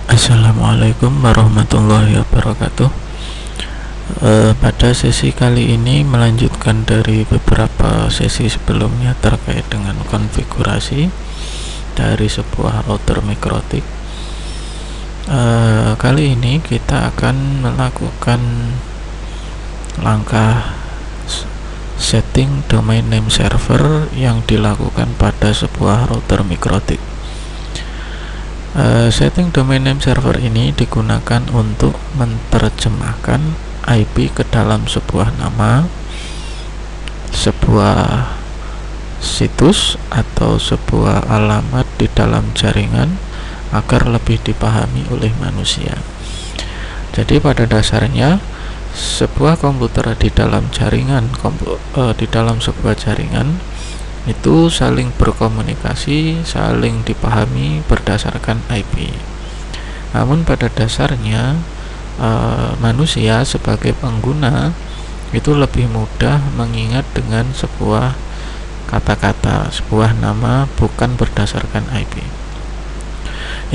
Assalamualaikum warahmatullahi wabarakatuh. Pada sesi kali ini melanjutkan dari beberapa sesi sebelumnya terkait dengan konfigurasi dari sebuah router mikrotik. Kali ini kita akan melakukan langkah setting domain name server yang dilakukan pada sebuah router mikrotik. Setting domain name server ini digunakan untuk menerjemahkan IP ke dalam sebuah nama, sebuah situs atau sebuah alamat di dalam jaringan agar lebih dipahami oleh manusia. Jadi pada dasarnya sebuah komputer di dalam jaringan di dalam sebuah jaringan itu saling berkomunikasi, saling dipahami berdasarkan IP. Namun pada dasarnya manusia sebagai pengguna itu lebih mudah mengingat dengan sebuah kata-kata, sebuah nama, bukan berdasarkan IP.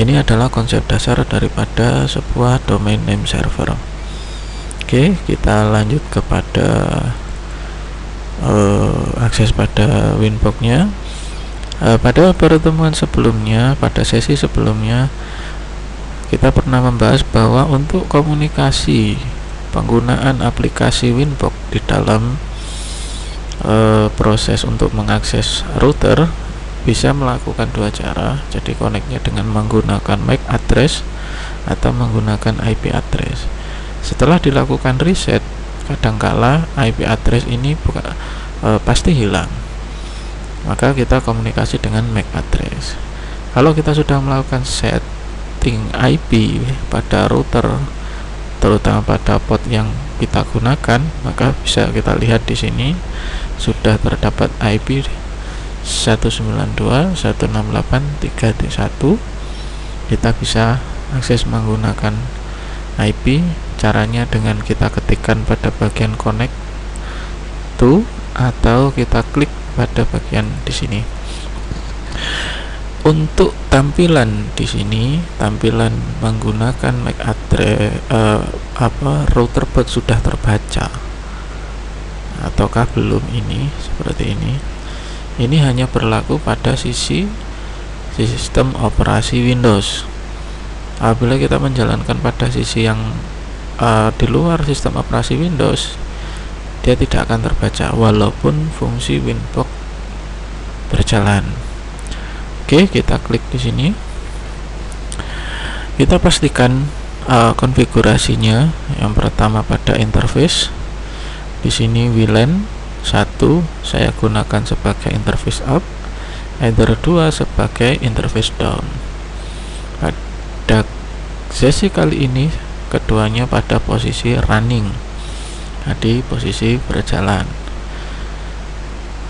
Ini adalah konsep dasar daripada sebuah domain name server. Oke, kita lanjut kepada akses pada Winbox-nya. Pada pertemuan sebelumnya, pada sesi sebelumnya, kita pernah membahas bahwa untuk komunikasi penggunaan aplikasi Winbox di dalam proses untuk mengakses router bisa melakukan dua cara. Jadi connect-nya dengan menggunakan MAC address atau menggunakan IP address. Setelah dilakukan reset, kadangkala IP address ini pasti hilang, maka kita komunikasi dengan MAC address. Kalau kita sudah melakukan setting IP pada router, terutama pada port yang kita gunakan, maka bisa kita lihat di sini sudah terdapat IP 192.168.3.1. Kita bisa akses menggunakan IP. Caranya dengan kita ketikkan pada bagian connect to atau kita klik pada bagian di sini. Untuk tampilan di sini, tampilan menggunakan MAC address router port sudah terbaca ataukah belum, ini seperti ini. Ini hanya berlaku pada sisi sistem operasi Windows. Apabila kita menjalankan pada sisi yang di luar sistem operasi Windows, dia tidak akan terbaca walaupun fungsi Winbox berjalan. Oke, kita klik di sini. Kita pastikan konfigurasinya. Yang pertama pada interface. Di sini WLAN 1 saya gunakan sebagai interface up, Ether 2 sebagai interface down. Pada sesi kali ini keduanya pada posisi running, jadi posisi berjalan.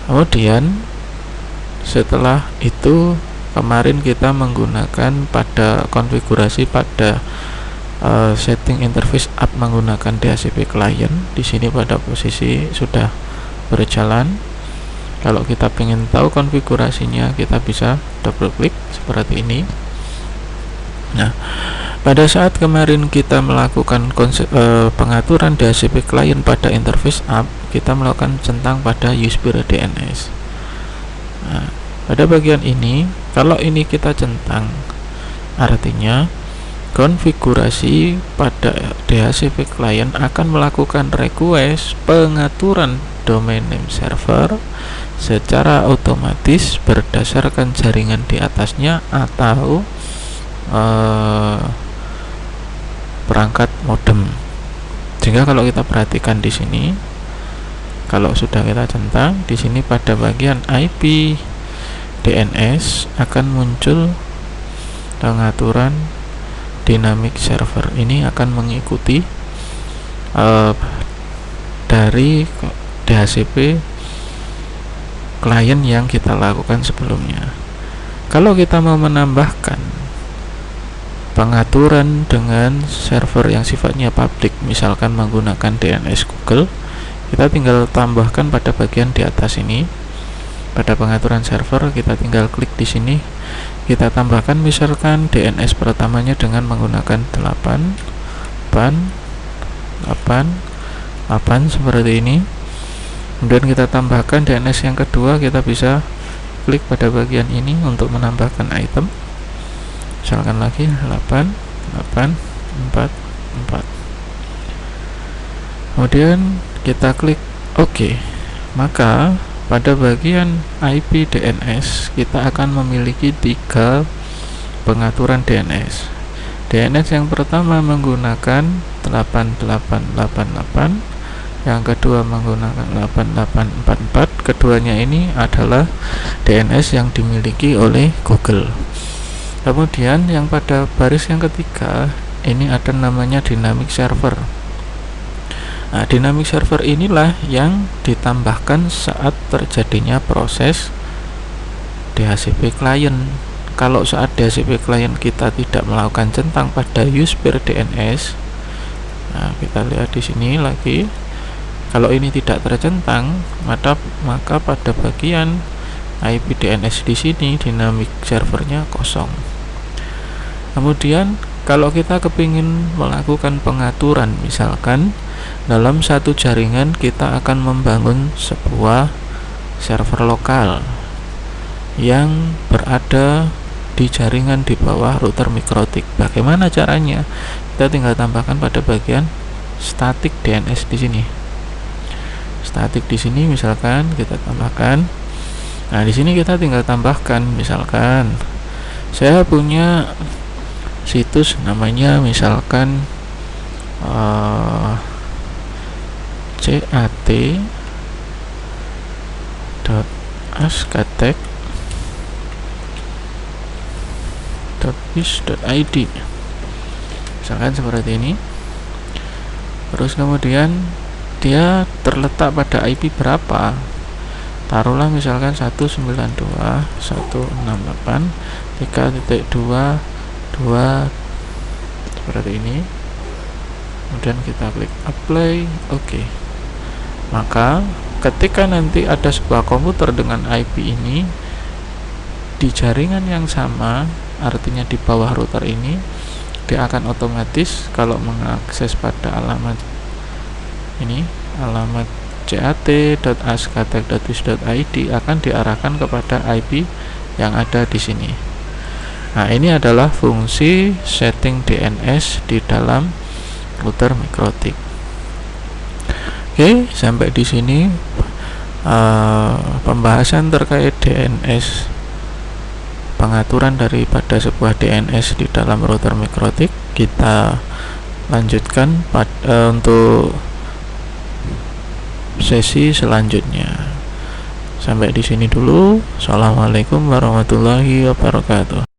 Kemudian setelah itu, kemarin kita menggunakan pada konfigurasi pada setting interface up menggunakan DHCP client. Di sini pada posisi sudah berjalan. Kalau kita ingin tahu konfigurasinya, kita bisa double klik seperti ini. Nah, pada saat kemarin kita melakukan pengaturan DHCP client pada interface up, kita melakukan centang pada USB DNS. Nah, pada bagian ini, kalau ini kita centang, artinya konfigurasi pada DHCP client akan melakukan request pengaturan domain name server secara otomatis berdasarkan jaringan di atasnya atau perangkat modem. Sehingga kalau kita perhatikan di sini, kalau sudah kita centang di sini pada bagian IP DNS akan muncul pengaturan dynamic server. Ini akan mengikuti dari DHCP klien yang kita lakukan sebelumnya. Kalau kita mau menambahkan pengaturan dengan server yang sifatnya public, misalkan menggunakan DNS Google, kita tinggal tambahkan pada bagian di atas ini. Pada pengaturan server, kita tinggal klik di sini, kita tambahkan misalkan DNS pertamanya dengan menggunakan 8 seperti ini. Kemudian kita tambahkan DNS yang kedua, kita bisa klik pada bagian ini untuk menambahkan item. Misalkan lagi 8844. Kemudian kita klik OK. Maka pada bagian IP DNS kita akan memiliki 3 pengaturan DNS. DNS yang pertama menggunakan 8888, yang kedua menggunakan 8844. Keduanya ini adalah DNS yang dimiliki oleh Google. Kemudian yang pada baris yang ketiga ini ada namanya dynamic server. Nah, dynamic server inilah yang ditambahkan saat terjadinya proses DHCP client. Kalau saat DHCP client kita tidak melakukan centang pada use per DNS, nah kita lihat di sini lagi, kalau ini tidak tercentang, maka pada bagian IP DNS di sini dynamic servernya kosong. Kemudian kalau kita kepingin melakukan pengaturan, misalkan dalam satu jaringan kita akan membangun sebuah server lokal yang berada di jaringan di bawah router mikrotik. Bagaimana caranya? Kita tinggal tambahkan pada bagian static DNS di sini. Static di sini misalkan kita tambahkan. Nah, di sini kita tinggal tambahkan, misalkan saya punya situs namanya misalkan cat.ascatek.biz.id, misalkan seperti ini. Terus kemudian dia terletak pada IP berapa, taruhlah misalkan 192.168.3.2 seperti ini. Kemudian kita klik apply, OK. Maka ketika nanti ada sebuah komputer dengan IP ini di jaringan yang sama, artinya di bawah router ini, dia akan otomatis kalau mengakses pada alamat ini, alamat cat.ascatek.biz.id, akan diarahkan kepada IP yang ada di sini. Nah, ini adalah fungsi setting DNS di dalam router mikrotik. Oke, sampai di sini pembahasan terkait DNS, pengaturan daripada sebuah DNS di dalam router mikrotik. Kita lanjutkan untuk sesi selanjutnya. Sampai di sini dulu. Assalamualaikum warahmatullahi wabarakatuh.